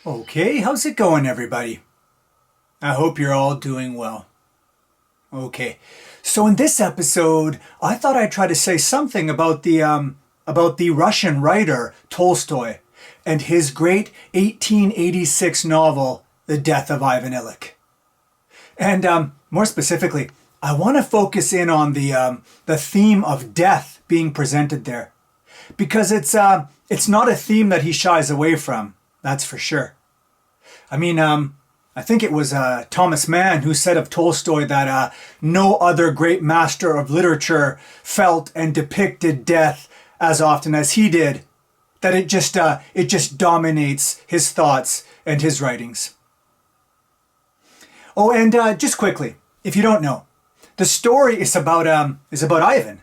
Okay, how's it going, everybody? I hope you're all doing well. Okay, so in this episode, I thought I'd try to say something about the Russian writer Tolstoy and his great 1886 novel, The Death of Ivan Ilyich. And more specifically, I want to focus in on the theme of death being presented there, because it's not a theme that he shies away from. That's for sure. I think it was Thomas Mann who said of Tolstoy that no other great master of literature felt and depicted death as often as he did. That it just dominates his thoughts and his writings. Oh, and just quickly, if you don't know, the story is about Ivan,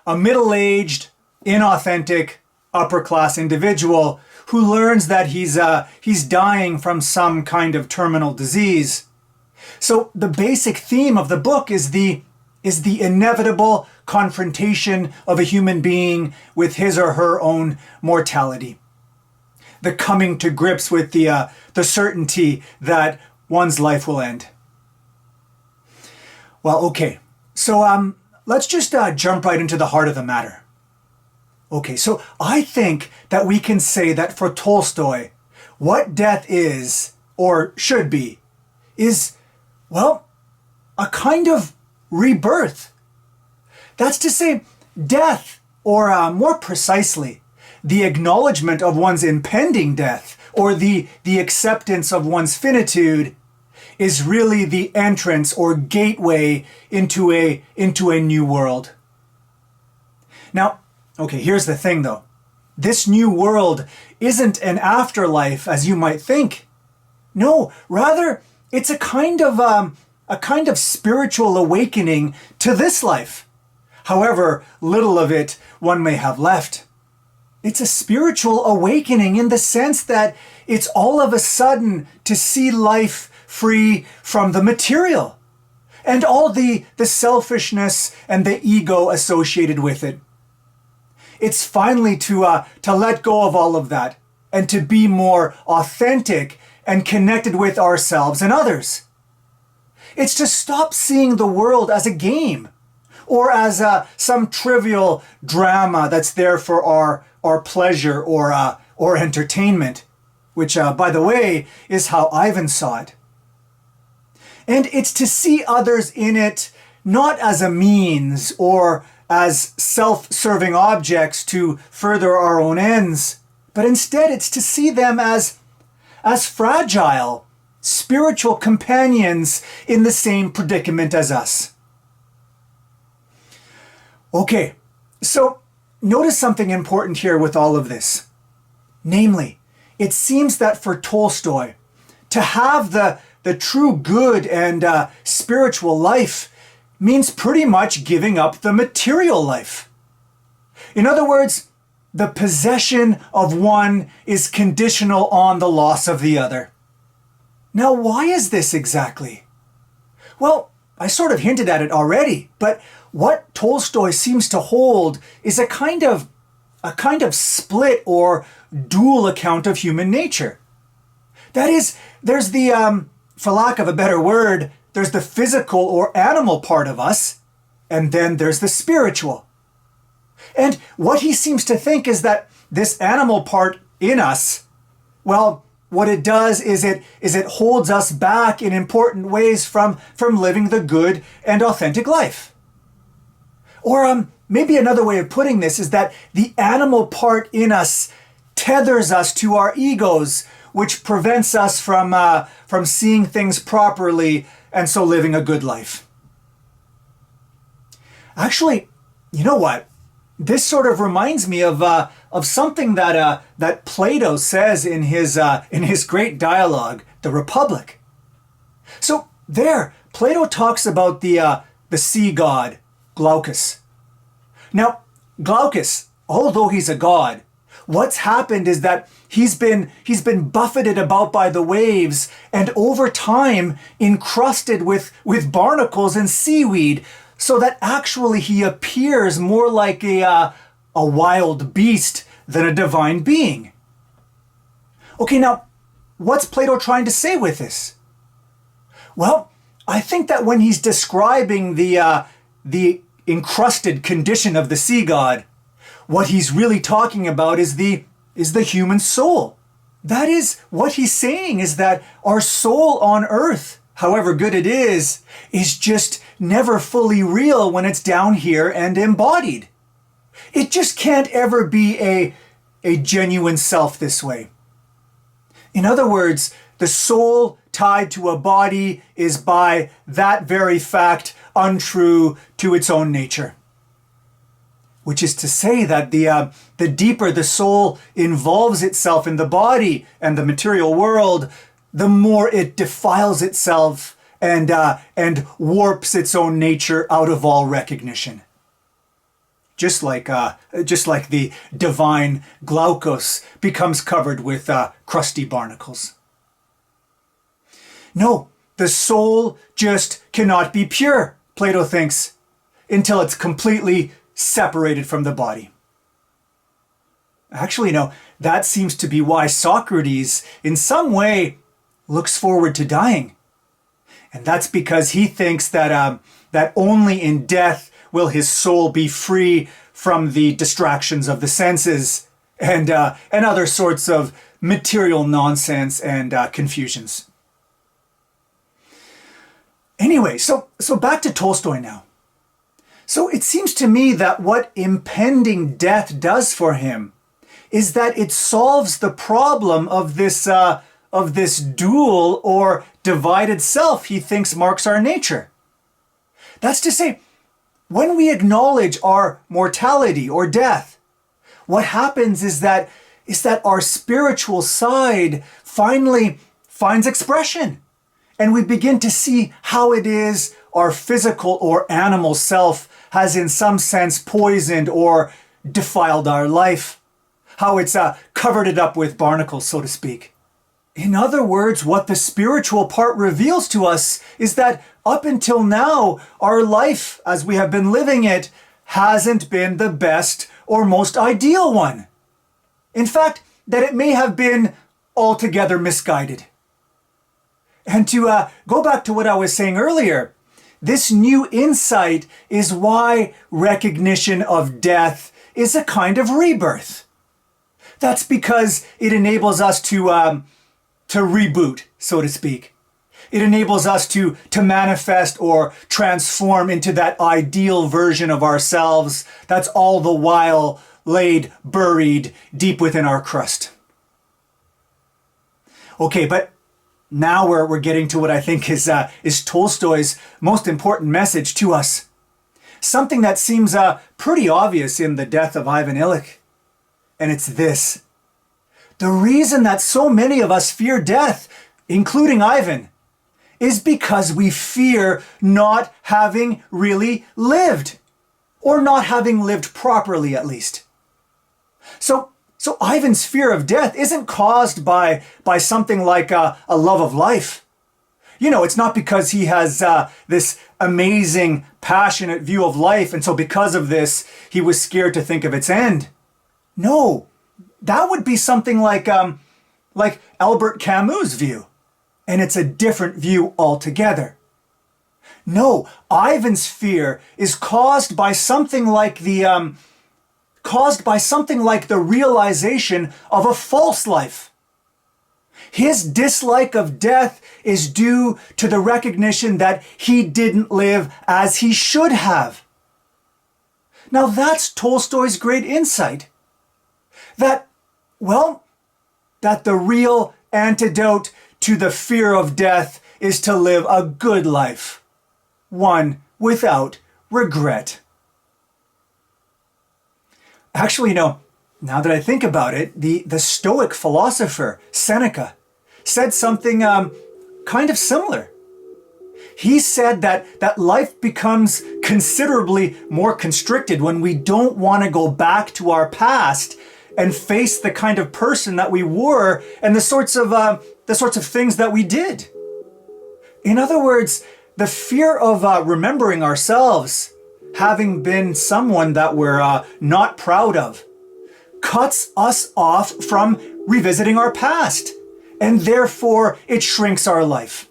a middle-aged, inauthentic, upper-class individual who learns that he's dying from some kind of terminal disease. So the basic theme of the book is the inevitable confrontation of a human being with his or her own mortality. The coming to grips with the certainty that one's life will end. Well, okay, so let's just jump right into the heart of the matter. Okay, so I think that we can say that for Tolstoy, what death is, or should be, is, well, a kind of rebirth. That's to say, death, or more precisely, the acknowledgement of one's impending death, or the acceptance of one's finitude, is really the entrance or gateway into a new world. Now, okay, here's the thing though. This new world isn't an afterlife as you might think. No, rather, it's a kind of spiritual awakening to this life. However little of it one may have left. It's a spiritual awakening in the sense that it's all of a sudden to see life free from the material and all the selfishness and the ego associated with it. It's finally to let go of all of that and to be more authentic and connected with ourselves and others. It's to stop seeing the world as a game or as some trivial drama that's there for our pleasure or entertainment, which, by the way, is how Ivan saw it. And it's to see others in it not as a means or as self-serving objects to further our own ends, but instead it's to see them as fragile, spiritual companions in the same predicament as us. Okay, so notice something important here with all of this. Namely, it seems that for Tolstoy, to have the true good and spiritual life means pretty much giving up the material life. In other words, the possession of one is conditional on the loss of the other. Now, why is this exactly? Well, I sort of hinted at it already, but what Tolstoy seems to hold is a kind of split or dual account of human nature. That is, there's the, for lack of a better word, there's the physical or animal part of us, and then there's the spiritual. And what he seems to think is that this animal part in us, well, what it does is it holds us back in important ways from living the good and authentic life. Or maybe another way of putting this is that the animal part in us tethers us to our egos, which prevents us from seeing things properly and so living a good life. Actually, you know what? This sort of reminds me of something that Plato says in his great dialogue, The Republic. So there, Plato talks about the sea god, Glaucus. Now, Glaucus, although he's a god, what's happened is that he's been buffeted about by the waves and over time encrusted with barnacles and seaweed, so that actually he appears more like a wild beast than a divine being. Okay, now what's Plato trying to say with this? Well, I think that when he's describing the encrusted condition of the sea god, what he's really talking about is the human soul. That is, what he's saying is that our soul on earth, however good it is just never fully real when it's down here and embodied. It just can't ever be a genuine self this way. In other words, the soul tied to a body is by that very fact untrue to its own nature. Which is to say that the deeper the soul involves itself in the body and the material world, the more it defiles itself and warps its own nature out of all recognition. Just like the divine Glaukos becomes covered with crusty barnacles. No, the soul just cannot be pure, Plato thinks, until it's completely separated from the body. Actually, no, that seems to be why Socrates, in some way, looks forward to dying. And that's because he thinks that only in death will his soul be free from the distractions of the senses and other sorts of material nonsense and confusions. Anyway, so back to Tolstoy now. So it seems to me that what impending death does for him is that it solves the problem of this dual or divided self he thinks marks our nature. That's to say, when we acknowledge our mortality or death, what happens is that our spiritual side finally finds expression. And we begin to see how it is our physical or animal self has in some sense poisoned or defiled our life. How it's covered it up with barnacles, so to speak. In other words, what the spiritual part reveals to us is that up until now, our life, as we have been living it, hasn't been the best or most ideal one. In fact, that it may have been altogether misguided. And to go back to what I was saying earlier, this new insight is why recognition of death is a kind of rebirth. That's because it enables us to reboot, so to speak. It enables us to manifest or transform into that ideal version of ourselves that's all the while laid buried deep within our crust. Okay, but now we're getting to what I think is Tolstoy's most important message to us. Something that seems pretty obvious in the Death of Ivan Ilyich. And it's this. The reason that so many of us fear death, including Ivan, is because we fear not having really lived. Or not having lived properly, at least. So Ivan's fear of death isn't caused by something like a love of life. You know, it's not because he has this amazing, passionate view of life, and so because of this, he was scared to think of its end. No, that would be something like Albert Camus' view, and it's a different view altogether. No, Ivan's fear is caused by something like the realization of a false life. His dislike of death is due to the recognition that he didn't live as he should have. Now that's Tolstoy's great insight. That the real antidote to the fear of death is to live a good life. One without regret. Actually, no, now that I think about it, the Stoic philosopher Seneca said something kind of similar. He said that life becomes considerably more constricted when we don't want to go back to our past and face the kind of person that we were and the sorts of things that we did. In other words, the fear of remembering ourselves, having been someone that we're not proud of, cuts us off from revisiting our past and therefore it shrinks our life.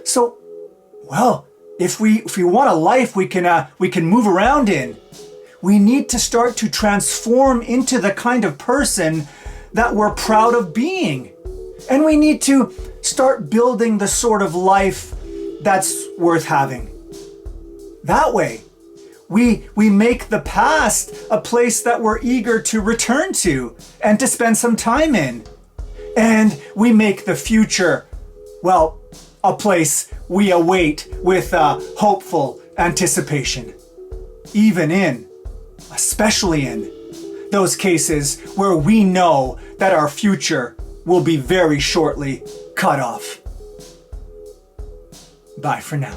So, well, if we want a life we can move around in, we need to start to transform into the kind of person that we're proud of being. And we need to start building the sort of life that's worth having. That way, we make the past a place that we're eager to return to and to spend some time in. And we make the future, well, a place we await with hopeful anticipation. Especially in those cases where we know that our future will be very shortly cut off. Bye for now.